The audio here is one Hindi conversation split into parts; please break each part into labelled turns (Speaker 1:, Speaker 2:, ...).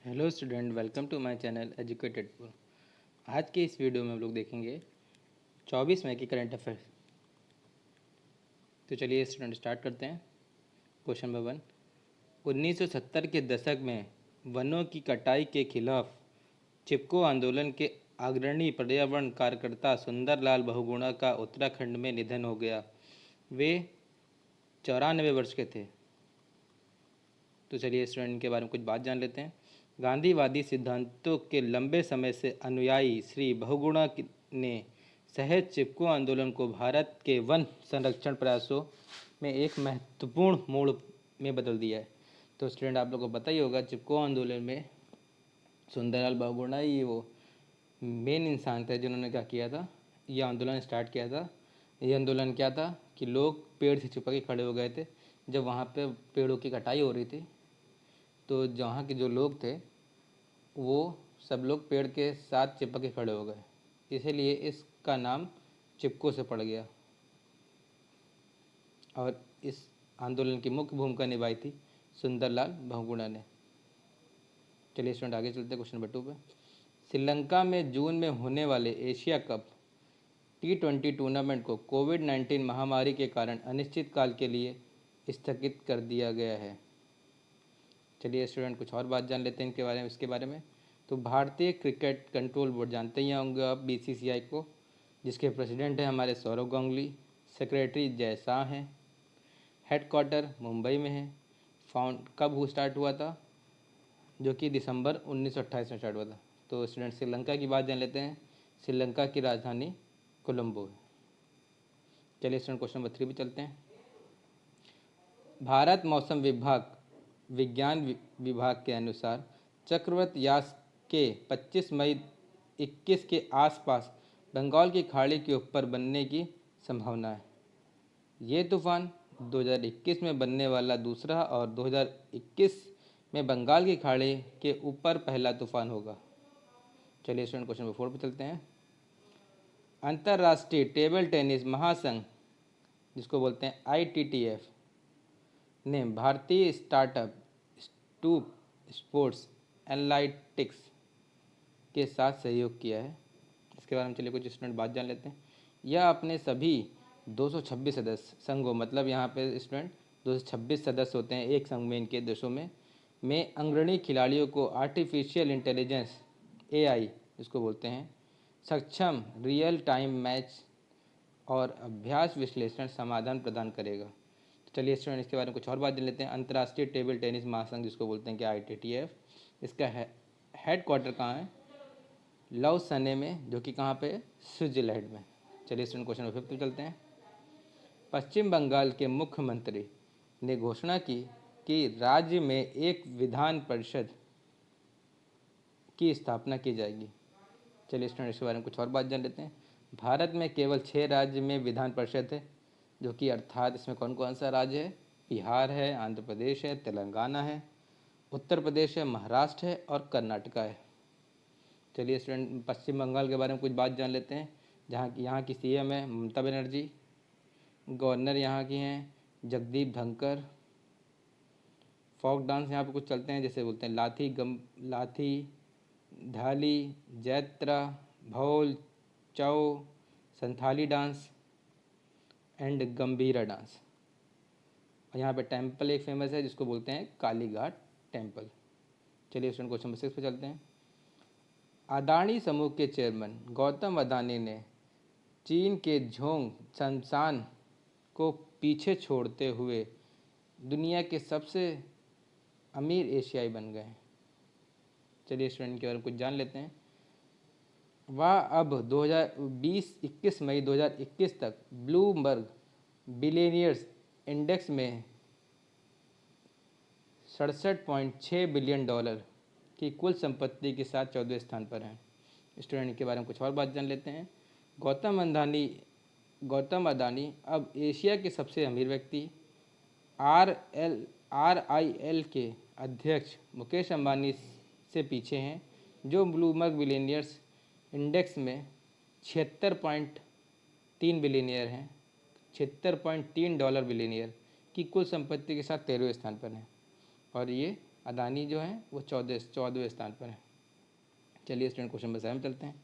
Speaker 1: Hello student, welcome to my channel educated पुर। आज के इस वीडियो में हम लोग देखेंगे 24 मई की करंट अफेयर्स। तो चलिए स्टूडेंट स्टार्ट करते हैं। Question number 1। 1970 के दशक में वनों की कटाई के खिलाफ चिपको आंदोलन के अग्रणी पर्यावरण कार्यकर्ता सुंदरलाल बहुगुणा का उत्तराखंड में निधन हो गया। वे 94 वर्ष के थे। तो चलिए स्टूडेंट के बारे में कुछ बात जान लेते हैं। गांधीवादी सिद्धांतों के लंबे समय से अनुयायी श्री बहुगुणा ने सहज चिपको आंदोलन को भारत के वन संरक्षण प्रयासों में एक महत्वपूर्ण मोड़ में बदल दिया है। तो स्टूडेंट आप लोगों को पता ही होगा, चिपको आंदोलन में सुंदरलाल बहुगुणा ही वो मेन इंसान थे जिन्होंने क्या किया था, ये आंदोलन स्टार्ट किया था। ये आंदोलन क्या था कि लोग पेड़ से चिपक के खड़े हो गए थे जब वहाँ पे पेड़ों की कटाई हो रही थी। तो जहाँ के जो लोग थे वो सब लोग पेड़ के साथ चिपक के खड़े हो गए, इसीलिए इसका नाम चिपको से पड़ गया। और इस आंदोलन की मुख्य भूमिका निभाई थी सुंदरलाल बहुगुणा ने। चलिए स्टूडेंट आगे चलते हैं क्वेश्चन नंबर 2 पे। श्रीलंका में जून में होने वाले एशिया कप T20 टूर्नामेंट को कोविड-19 महामारी के कारण अनिश्चित काल के लिए स्थगित कर दिया गया है। चलिए स्टूडेंट कुछ और बात जान लेते हैं इनके बारे में, इसके बारे में। तो भारतीय क्रिकेट कंट्रोल बोर्ड, जानते ही होंगे आप BCCI को, जिसके प्रेसिडेंट हैं हमारे सौरव गांगुली, सेक्रेटरी जय शाह हैं, हेडक्वार्टर मुंबई में है। फाउंड कब स्टार्ट हुआ था, जो कि दिसंबर 1928 में स्टार्ट हुआ था। तो स्टूडेंट श्रीलंका की बात जान लेते हैं। श्रीलंका की राजधानी कोलंबो है। चलिए स्टूडेंट क्वेश्चन नंबर 3 पे चलते हैं। भारत मौसम विज्ञान विभाग के अनुसार चक्रवात यास के 25 मई 21 के आसपास बंगाल की खाड़ी के ऊपर बनने की संभावना है। ये तूफान 2021 में बनने वाला दूसरा और 2021 में बंगाल की खाड़ी के ऊपर पहला तूफान होगा। चलिए स्टूडेंट क्वेश्चन नंबर 4 पे चलते हैं। अंतर्राष्ट्रीय टेबल टेनिस महासंघ, जिसको बोलते हैं ITTF, ने भारतीय स्टार्टअप स्टूप स्पोर्ट्स एनालिटिक्स के साथ सहयोग किया है। इसके बारे में चलिए कुछ स्टूडेंट बात जान लेते हैं। यह अपने सभी 226 सदस्य संघों, मतलब यहाँ पे स्टूडेंट 226 सदस्य होते हैं एक संघ में, इनके देशों में अग्रणी खिलाड़ियों को आर्टिफिशियल इंटेलिजेंस AI, जिसको बोलते हैं, सक्षम रियल टाइम मैच और अभ्यास विश्लेषण समाधान प्रदान करेगा। तो चलिए स्टूडेंट इसके बारे में कुछ और बात जान लेते हैं। अंतर्राष्ट्रीय टेबल टेनिस महासंघ, जिसको बोलते हैं कि ITTF, इसका हेडक्वार्टर कहाँ है, लौसने में, जो कि कहाँ पे है, स्विट्जरलैंड में। चलिए स्टूडेंट क्वेश्चन नंबर 5 पे चलते हैं। पश्चिम बंगाल के मुख्यमंत्री ने घोषणा की कि राज्य में एक विधान परिषद की स्थापना की जाएगी। चलिए स्टूडेंट इसके बारे में कुछ और बात जान लेते हैं। भारत में केवल 6 राज्य में विधान परिषद है, जो कि अर्थात इसमें कौन कौन सा राज्य है, बिहार है, आंध्र प्रदेश है, तेलंगाना है, उत्तर प्रदेश है, महाराष्ट्र है और कर्नाटका है। चलिए स्टूडेंट पश्चिम बंगाल के बारे में कुछ बात जान लेते हैं। यहाँ की CM है ममता बनर्जी, गवर्नर यहाँ की हैं जगदीप धनखड़। फोक डांस यहाँ पे कुछ चलते हैं, जैसे बोलते हैं लाठी, धाली, जैत्रा, भौल, चौ, Santhali dance and Gambhira dance. और यहाँ पे टेम्पल एक फेमस है, जिसको बोलते हैं कालीघाट टेम्पल। चलिए स्टूडेंट क्वेश्चन नंबर 6 पे चलते हैं। अदानी समूह के चेयरमैन गौतम अदानी ने चीन के झोंग शमशान को पीछे छोड़ते हुए दुनिया के सबसे अमीर एशियाई बन गए। चलिए स्टूडेंट के बारे में कुछ जान लेते हैं। वह अब 21 मई 2021 तक ब्लूमबर्ग बिलियनियर्स इंडेक्स में 67.6 बिलियन डॉलर की कुल संपत्ति के साथ 14वें स्थान पर हैं। स्टूडेंट के बारे में कुछ और बात जान लेते हैं। गौतम अदानी अब एशिया के सबसे अमीर व्यक्ति, RIL के अध्यक्ष मुकेश अंबानी से पीछे हैं, जो ब्लूमबर्ग बिलियनियर्स इंडेक्स में 76.3 बिलियनियर हैं, 76.3 डॉलर बिलियनियर की कुल संपत्ति के साथ 13वें स्थान पर हैं। और ये अदानी जो हैं वो 14वें स्थान पर हैं। चलिए स्टूडेंट क्वेश्चन नंबर 7 चलते हैं।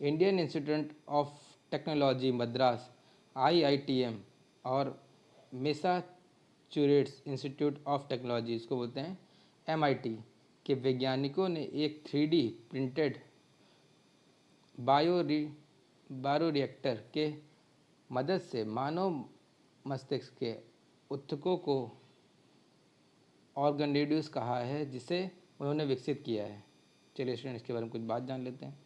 Speaker 1: Indian institute of technology Madras IITM और मैसाचुसेट्स इंस्टीट्यूट ऑफ टेक्नोलॉजी, इसको बोलते हैं MIT, के वैज्ञानिकों ने एक 3D प्रिंटेड बायोरिएक्टर के मदद से मानव मस्तिष्क के ऊतकों को ऑर्गेनोइड्स कहा है, जिसे उन्होंने विकसित किया है। चलिए स्टूडेंट इसके बारे में कुछ बात जान लेते हैं।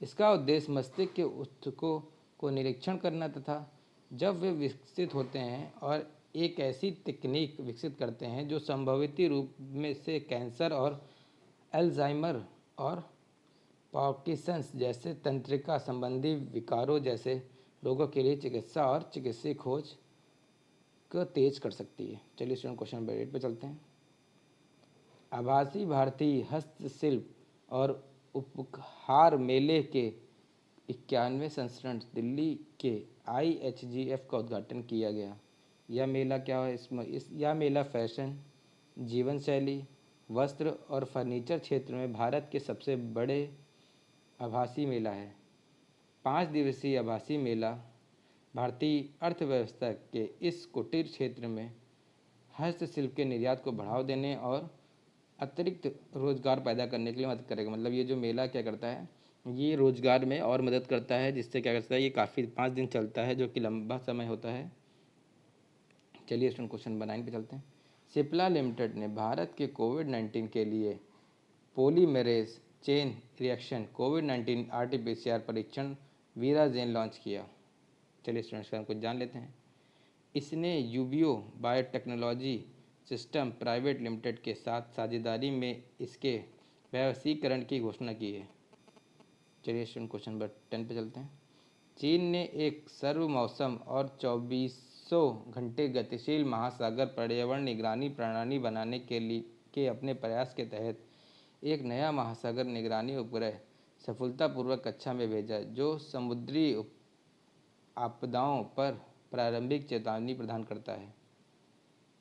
Speaker 1: इसका उद्देश्य मस्तिष्क के ऊतकों को निरीक्षण करना तथा जब वे विकसित होते हैं और एक ऐसी तकनीक विकसित करते हैं जो संभावित रूप में से कैंसर और अल्जाइमर और पार्किंसंस जैसे तंत्रिका संबंधी विकारों जैसे रोगों के लिए चिकित्सा और चिकित्सीय खोज को तेज कर सकती है। चलिए स्टूडेंट क्वेश्चन नंबर 8 पे चलते हैं। आभासी भारतीय हस्तशिल्प और उपहार मेले के 91वें संस्करण दिल्ली के IHGF का उद्घाटन किया गया। यह मेला क्या है? यह मेला फैशन, जीवन शैली, वस्त्र और फर्नीचर क्षेत्र में भारत के सबसे बड़े आभासी मेला है। 5 दिवसीय आभासी मेला भारतीय अर्थव्यवस्था के इस कुटीर क्षेत्र में हस्तशिल्प के निर्यात को बढ़ावा देने और अतिरिक्त रोजगार पैदा करने के लिए मदद करेगा। मतलब ये जो मेला क्या करता है, ये रोजगार में और मदद करता है, जिससे क्या करता है, ये काफ़ी 5 दिन चलता है, जो कि लंबा समय होता है। चलिए स्टूडेंट क्वेश्चन नंबर 9 पे चलते हैं। सिप्ला लिमिटेड ने भारत के कोविड-19 के लिए पॉलीमरेज चेन रिएक्शन कोविड-19 RT-PCR परीक्षण वीराजेन लॉन्च किया। चलिए स्टूडेंट्स कुछ जान लेते हैं। इसने यूबियो बायोटेक्नोलॉजी सिस्टम प्राइवेट लिमिटेड के साथ साझेदारी में इसके व्यावसायीकरण की घोषणा की है। चलिए स्टूडेंट क्वेश्चन नंबर 10 पे चलते हैं। चीन ने एक सर्व मौसम और 2400 घंटे गतिशील महासागर पर्यावरण निगरानी प्रणाली बनाने के अपने प्रयास के तहत एक नया महासागर निगरानी उपग्रह सफलतापूर्वक कक्षा में भेजा, जो समुद्री आपदाओं पर प्रारंभिक चेतावनी प्रदान करता है।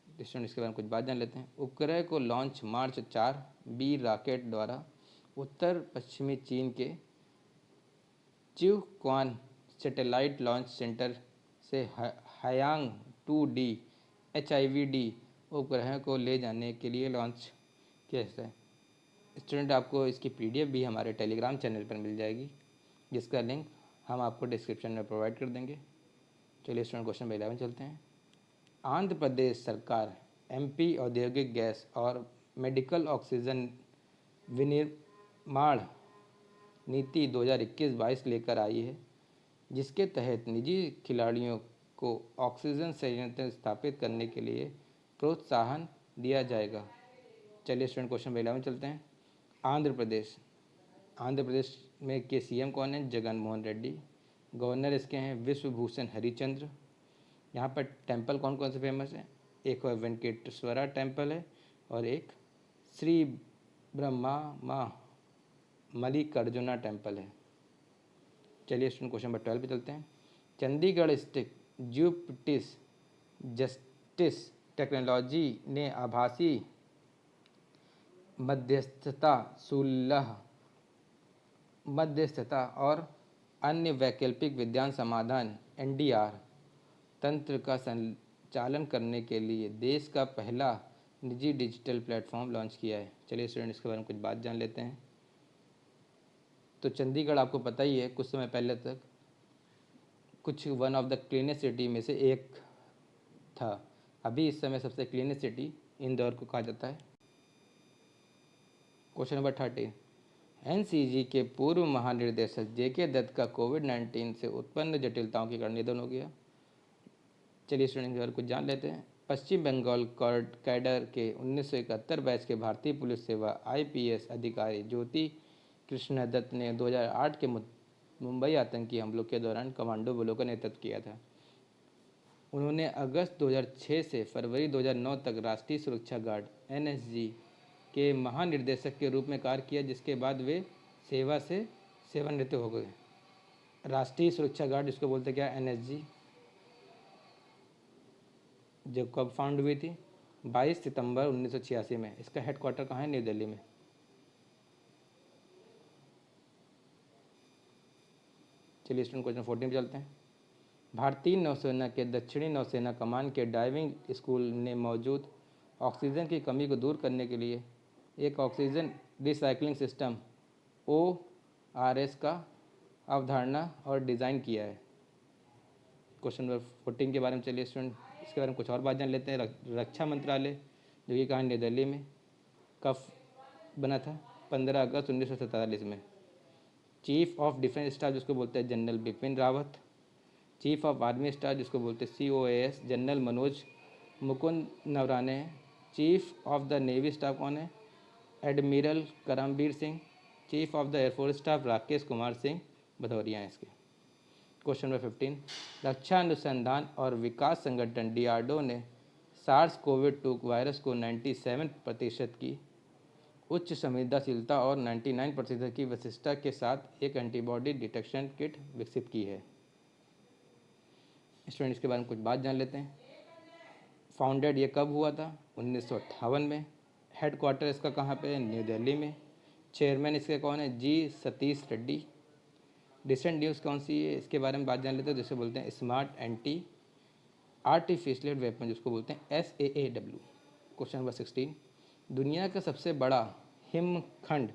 Speaker 1: स्टूडेंट इसके बारे में कुछ बात जान लेते हैं। उपग्रह को लॉन्च मार्च 4 रॉकेट द्वारा उत्तर पश्चिमी चीन के चिवक्वान सैटेलाइट लॉन्च सेंटर से हायांग 2D HIVD उपग्रह को ले जाने के लिए लॉन्च किया जाता है। स्टूडेंट आपको इसकी PDF भी हमारे टेलीग्राम चैनल पर मिल जाएगी, जिसका लिंक हम आपको डिस्क्रिप्शन में प्रोवाइड कर देंगे। चलिए स्टूडेंट क्वेश्चन नंबर 11 चलते हैं। आंध्र प्रदेश सरकार MP औद्योगिक गैस और मेडिकल ऑक्सीजन विनिर्माण नीति 2021-22 लेकर आई है, जिसके तहत निजी खिलाड़ियों को ऑक्सीजन संयंत्र स्थापित करने के लिए प्रोत्साहन दिया जाएगा। चलिए स्टूडेंट क्वेश्चन नंबर 11 चलते हैं। आंध्र प्रदेश में के CM कौन है? जगन मोहन रेड्डी। गवर्नर इसके हैं विश्वभूषण हरिचंद्र। यहाँ पर टेम्पल कौन कौन से फेमस है? एक वेंकटेश्वरा टेम्पल है और एक श्री ब्रह्मा मल्लिकार्जुना टेम्पल है। चलिए स्टूडेंट क्वेश्चन नंबर 12 पे चलते हैं। चंडीगढ़ स्थित ज्यूपिटिस जस्टिस टेक्नोलॉजी ने आभासी मध्यस्थता सुलह मध्यस्थता और अन्य वैकल्पिक विज्ञान समाधान NDR तंत्र का संचालन करने के लिए देश का पहला निजी डिजिटल प्लेटफॉर्म लॉन्च किया है। चलिए स्टूडेंट इसके बारे में कुछ बात जान लेते हैं। तो चंडीगढ़ आपको पता ही है, कुछ समय पहले तक कुछ one of the cleanest city में से एक था। अभी इस समय सबसे क्लीनेस्ट सिटी इंदौर को कहा जाता है। Question number 13। NCG के पूर्व महानिदेशक JK दत्त का कोविड-19 से उत्पन्न जटिलताओं के कारण निधन हो गया। चलिए स्टूडेंट के बारे में कुछ जान लेते हैं। पश्चिम बंगाल कैडर के 1971 बैच के भारतीय पुलिस सेवा IPS अधिकारी ज्योति कृष्ण दत्त ने 2008 के मुंबई आतंकी हमलों के दौरान कमांडो बलों का नेतृत्व किया था। उन्होंने अगस्त 2006 से फरवरी 2009 तक राष्ट्रीय सुरक्षा गार्ड NSG के महानिदेशक के रूप में कार्य किया, जिसके बाद वे सेवा से सेवानिवृत्त हो गए। राष्ट्रीय सुरक्षा गार्ड इसको बोलते क्या? NSG, जो कब फाउंड हुई थी? 22 सितंबर 1986 में। इसका हेडक्वार्टर कहाँ है? न्यू दिल्ली में। चलिए स्टूडेंट क्वेश्चन 14 पे चलते हैं। भारतीय नौसेना के दक्षिणी नौसेना कमान के डाइविंग स्कूल ने मौजूद ऑक्सीजन की कमी को दूर करने के लिए एक ऑक्सीजन रिसाइकलिंग सिस्टम ORS का अवधारणा और डिज़ाइन किया है। क्वेश्चन नंबर 14 के बारे में चलिए स्टूडेंट इसके बारे में कुछ और बात जान लेते हैं। रक्षा मंत्रालय जो कि कहाँ? न्यू दिल्ली में। कब बना था? 15 अगस्त 1947 में। चीफ ऑफ डिफेंस स्टाफ जिसको बोलते हैं general Bipin Rawat. Chief of army staff जिसको बोलते हैं COAS जनरल मनोज मुकुंद नवराने हैं। Chief of the navy staff कौन है? Admiral Karambir Singh. Chief of the air force staff Rakesh Kumar Singh Bhadauria हैं इसके। क्वेश्चन नंबर 15 रक्षा अनुसंधान और विकास संगठन DRDO ने SARS-CoV-2 वायरस को 97% की उच्च संवेदनशीलता और 99% की विशिष्टता के साथ एक एंटीबॉडी डिटेक्शन किट विकसित की है। स्टूडेंट इसके बारे में कुछ बात जान लेते हैं। फाउंडेड ये कब हुआ था? 1958 में। हेडक्वार्टर इसका कहाँ पे है? न्यू दिल्ली में। चेयरमैन इसके कौन है? G Satish Reddy. Recent news कौन सी है? इसके बारे में बात जान लेते हैं जिसे बोलते हैं स्मार्ट एंटी आर्टिफिशियल वेपन जिसको बोलते हैं SAAW। क्वेश्चन नंबर 16 दुनिया का सबसे बड़ा हिमखंड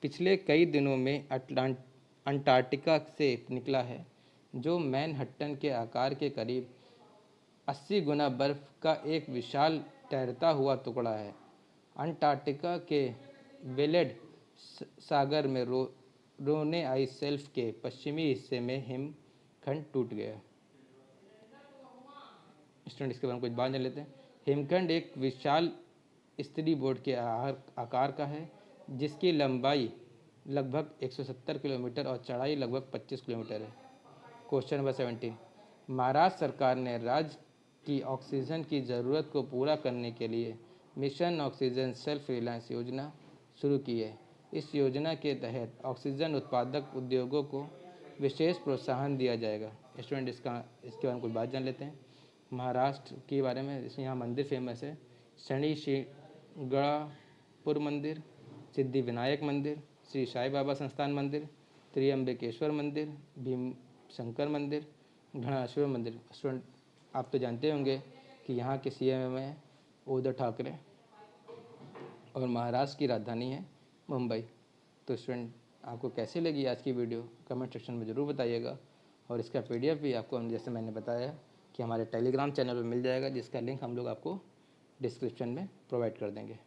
Speaker 1: पिछले कई दिनों में अंटार्कटिका से निकला है जो मैनहट्टन के आकार के करीब 80 गुना बर्फ का एक विशाल तैरता हुआ टुकड़ा है। अंटार्कटिका के बेलेड सागर में रोने आइस शेल्फ के पश्चिमी हिस्से में हिमखंड टूट गया। स्टूडेंट इसके बारे में कुछ बात जान लेते हैं। हिमखंड एक विशाल स्त्री बोर्ड के आकार का है जिसकी लंबाई लगभग 170 किलोमीटर और चौड़ाई लगभग 25 किलोमीटर है। क्वेश्चन नंबर 17 महाराष्ट्र सरकार ने राज्य की ऑक्सीजन की ज़रूरत को पूरा करने के लिए मिशन ऑक्सीजन सेल्फ रिलायंस योजना शुरू की है। इस योजना के तहत ऑक्सीजन उत्पादक उद्योगों को विशेष प्रोत्साहन दिया जाएगा। स्टूडेंट इसके बारे में कुछ बात जान लेते हैं। महाराष्ट्र के बारे में इसमें यहाँ मंदिर फेमस है शनि शिंगणापुर मंदिर, सिद्धि विनायक मंदिर, श्री साई बाबा संस्थान मंदिर, त्र्यंबकेश्वर मंदिर, भीम शंकर मंदिर, घृणेश्वर मंदिर। स्टूडेंट आप तो जानते होंगे कि यहाँ के CM है उद्धव ठाकरे और महाराष्ट्र की राजधानी है मुंबई। तो स्टूडेंट आपको कैसी लगी आज की वीडियो कमेंट सेक्शन में ज़रूर बताइएगा और इसका PDF भी आपको जैसे मैंने बताया कि हमारे टेलीग्राम चैनल पर मिल जाएगा जिसका लिंक हम लोग आपको डिस्क्रिप्शन में प्रोवाइड कर देंगे।